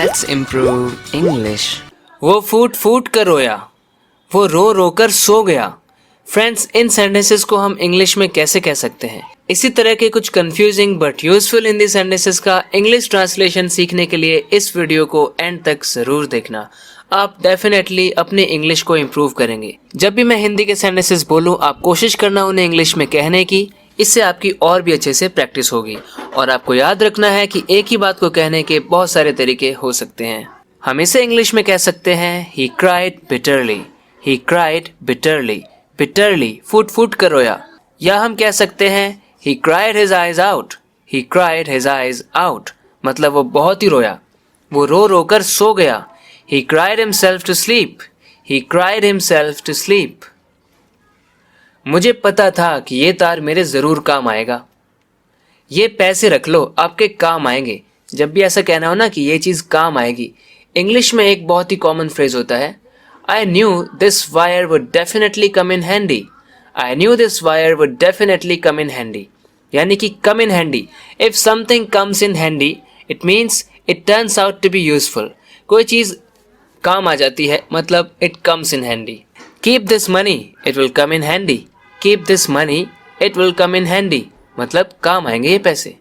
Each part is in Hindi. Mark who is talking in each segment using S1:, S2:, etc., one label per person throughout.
S1: Let's improve English.
S2: वो फूट फूट कर रोया, वो रो रो कर सो गया। फ्रेंड्स, इन सेंटेंसेस को हम इंग्लिश में कैसे कह सकते हैं? इसी तरह के कुछ confusing but useful Hindi sentences का इंग्लिश ट्रांसलेशन सीखने के लिए इस वीडियो को एंड तक जरूर देखना। आप डेफिनेटली अपने इंग्लिश को इम्प्रूव करेंगे। जब भी मैं हिंदी के सेंटेंसेस बोलूँ, आप कोशिश करना उन्हें इंग्लिश में कहने की। इससे आपकी और भी अच्छे से प्रैक्टिस होगी। और आपको याद रखना है कि एक ही बात को कहने के बहुत सारे तरीके हो सकते हैं। हम इसे इंग्लिश में कह सकते हैं He cried bitterly. He cried bitterly. Bitterly, फूट फूट कर रोया। या हम कह सकते हैं He cried his eyes out. He cried his eyes out. मतलब वो बहुत ही रोया, वो रो रो कर सो गया। He cried himself to sleep. He cried himself to sleep. मुझे पता था कि ये तार मेरे ज़रूर काम आएगा। ये पैसे रख लो, आपके काम आएंगे। जब भी ऐसा कहना हो ना कि ये चीज़ काम आएगी, इंग्लिश में एक बहुत ही कॉमन फ्रेज होता है, I knew this wire would definitely come in handy. I knew this wire would definitely come in handy. यानी कि come in handy. If something comes in handy, it means it turns out to be useful. कोई चीज़ काम आ जाती है, मतलब it comes in handy. Keep this money, it will come in handy. Keep this money, it will come in handy. मतलब काम आएंगे ये पैसे।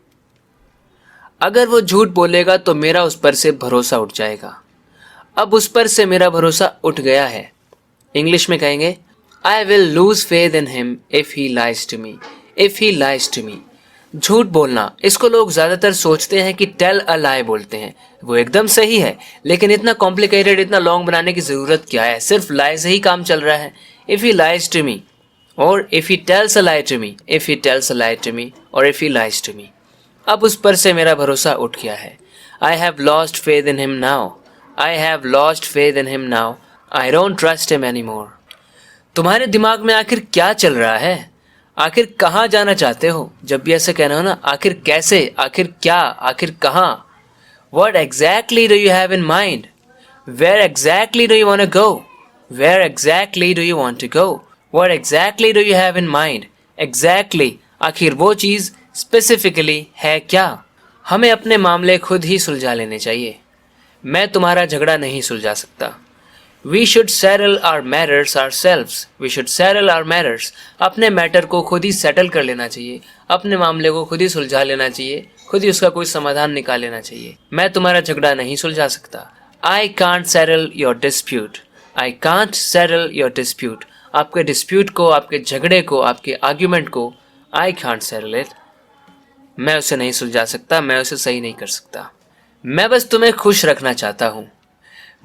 S2: अगर वो झूठ बोलेगा तो मेरा उस पर से भरोसा उठ जाएगा। अब उस पर से मेरा भरोसा उठ गया है। इंग्लिश में कहेंगे I will lose faith in him if he lies to me. If he lies to me. झूठ बोलना, इसको लोग ज़्यादातर सोचते हैं कि टेल अ लाई बोलते हैं। वो एकदम सही है, लेकिन इतना कॉम्प्लिकेटेड, इतना लॉन्ग बनाने की ज़रूरत क्या है? सिर्फ लाई से ही काम चल रहा है। If he lies to me, or if he tells a lie to me, if he tells a lie to me, or if he lies to me. अब उस पर से मेरा भरोसा उठ गया है। I have lost faith in him now. I have lost faith in him now. I don't trust him anymore. तुम्हारे दिमाग में आखिर क्या चल रहा है? आखिर कहाँ जाना चाहते हो? जब भी ऐसे कहना हो ना, आखिर कैसे, आखिर क्या, आखिर कहाँ? What exactly do you have in mind? Where exactly do you want to go? Where exactly do you want to go? What exactly do you have in mind? Exactly, आखिर वो चीज़ specifically है क्या? हमें अपने मामले खुद ही सुलझा लेने चाहिए। मैं तुम्हारा झगड़ा नहीं सुलझा सकता। We should settle our matters ourselves. We should settle our matters. अपने मैटर को खुद ही सेटल कर लेना चाहिए, अपने मामले को खुद ही सुलझा लेना चाहिए, खुद ही उसका कोई समाधान निकाल लेना चाहिए। मैं तुम्हारा झगड़ा नहीं सुलझा सकता। I can't settle your dispute. I can't settle your dispute. आपके डिस्प्यूट को, आपके झगड़े को, आपके आर्ग्यूमेंट को I can't settle it. मैं उसे नहीं सुलझा सकता, मैं उसे सही नहीं कर सकता। मैं बस तुम्हें खुश रखना चाहता हूँ।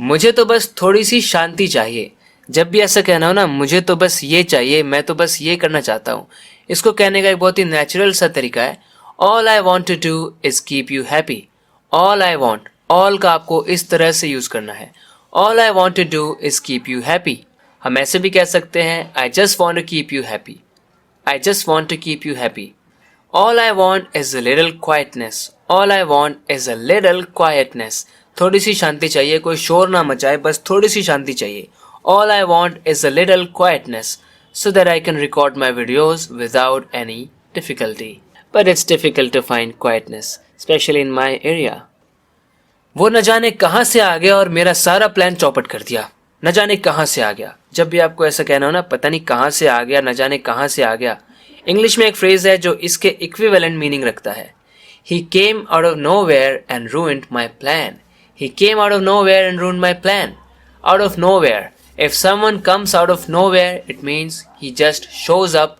S2: मुझे तो बस थोड़ी सी शांति चाहिए। जब भी ऐसा कहना हो ना, मुझे तो बस ये चाहिए, मैं तो बस ये करना चाहता हूँ, इसको कहने का एक बहुत ही नेचुरल सा तरीका है, All I want to do is keep you happy. All I want, all का आपको इस तरह से यूज़ करना है। All I want to do is keep you happy. हम ऐसे भी कह सकते हैं I just want to keep you happy. I just want to keep you happy. All I want is a little quietness. All I want is a little quietness. थोड़ी सी शांति चाहिए, कोई शोर ना मचाए, बस थोड़ी सी शांति चाहिए। All I want is a little quietness so that I can record my videos without any difficulty. But it's difficult to find quietness, especially in my area. वो न जाने कहाँ से आ गया और मेरा सारा प्लान चौपट कर दिया। न जाने कहाँ से आ गया। जब भी आपको ऐसा कहना हो ना, पता नहीं कहाँ से आ गया, न जाने कहाँ से आ गया, इंग्लिश में एक फ्रेज है जो इसके इक्विवेलेंट मीनिंग रखता है। He came out of nowhere and ruined my plan. He came out of nowhere and ruined my plan. Out of nowhere. If someone comes out of nowhere, it means he just shows up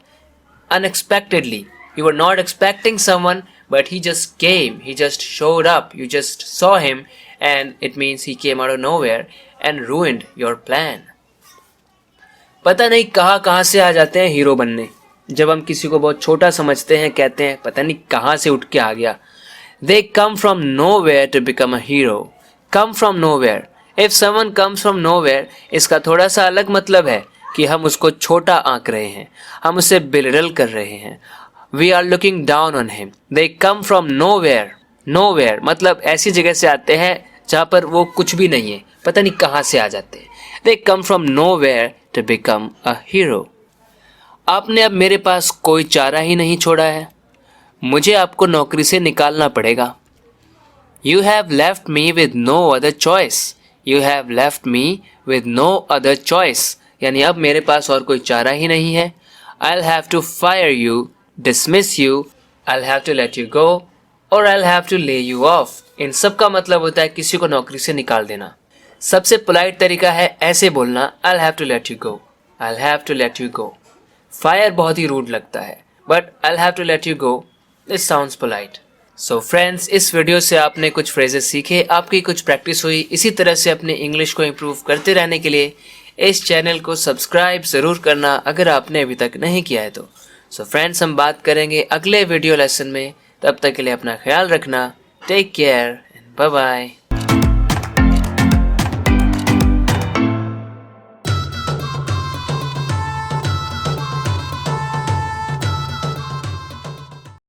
S2: unexpectedly. You were not expecting someone, but he just came. He just showed up. You just saw him, and it means he came out of nowhere and ruined your plan. पता नहीं कहाँ से आ जाते हैं हीरो बनने। जब हम किसी को बहुत छोटा समझते हैं, कहते हैं पता नहीं कहाँ से उठ के आ गया। They come from nowhere to become a hero. Come from nowhere. If someone comes from nowhere, इसका थोड़ा सा अलग मतलब है कि हम उसको छोटा आंक रहे हैं, हम उसे बिलिटल कर रहे हैं। We are looking down on him. They come from nowhere. Nowhere मतलब ऐसी जगह से आते हैं जहाँ पर वो कुछ भी नहीं है, पता नहीं कहाँ से आ जाते हैं। They come from nowhere to become a hero. आपने अब मेरे पास कोई चारा ही नहीं छोड़ा है, मुझे आपको नौकरी से निकालना पड़ेगा। You have left me with no other choice. You have left me with no other choice. यानी अब मेरे पास और कोई चारा ही नहीं है. I'll have to fire you, dismiss you, I'll have to let you go, or I'll have to lay you off. इन सब का मतलब होता है किसी को नौकरी से निकाल देना. सबसे पोलाइट तरीका है ऐसे बोलना, I'll have to let you go. I'll have to let you go. Fire बहुत ही रूड लगता है, but I'll have to let you go. This sounds polite. So friends, इस वीडियो से आपने कुछ फ्रेजेस सीखे, आपकी कुछ प्रैक्टिस हुई. इसी तरह से अपने इंग्लिश को इम्प्रूव करते रहने के लिए इस चैनल को सब्सक्राइब ज़रूर करना अगर आपने अभी तक नहीं किया है तो. सो फ्रेंड्स, हम बात करेंगे अगले वीडियो लेसन में. तब तक के लिए अपना ख्याल रखना. Take care and bye bye.